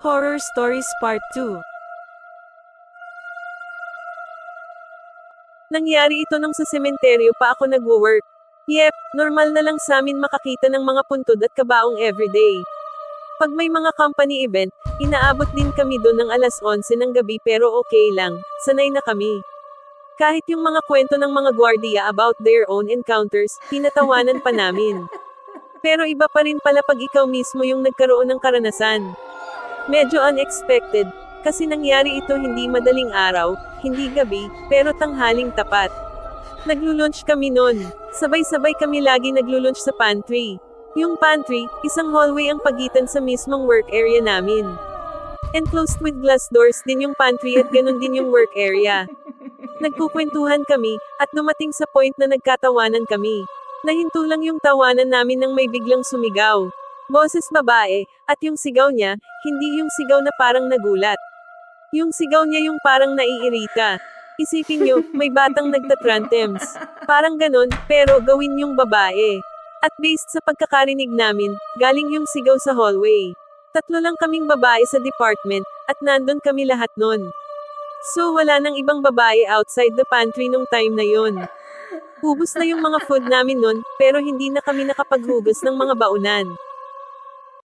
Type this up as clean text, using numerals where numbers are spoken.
Horror Stories Part 2. Nangyari ito nung sa sementeryo pa ako nagwo-work. Yep, normal na lang sa amin makakita ng mga puntod at kabaong everyday. Pag may mga company event, inaabot din kami doon ng alas 11 ng gabi pero okay lang, sanay na kami. Kahit yung mga kwento ng mga gwardiya about their own encounters, tinatawanan pa namin. Pero iba pa rin pala pag ikaw mismo yung nagkaroon ng karanasan. Medyo unexpected, kasi nangyari ito hindi madaling araw, hindi gabi, pero tanghaling tapat. Naglo-lunch kami nun. Sabay-sabay kami lagi naglo-lunch sa pantry. Yung pantry, isang hallway ang pagitan sa mismong work area namin. Enclosed with glass doors din yung pantry at ganun din yung work area. Nagkukwentuhan kami, at dumating sa point na nagkatawanan kami. Nahinto lang yung tawanan namin nang may biglang sumigaw. Boses babae, at yung sigaw niya, hindi yung sigaw na parang nagulat. Yung sigaw niya yung parang naiirita. Isipin nyo, may batang nagtatrantems. Parang ganon, pero gawin yung babae. At based sa pagkakarinig namin, galing yung sigaw sa hallway. 3 lang kaming babae sa department, at nandun kami lahat nun. So wala nang ibang babae outside the pantry nung time na yon. Ubus na yung mga food namin nun, pero hindi na kami nakapaghugas ng mga baunan.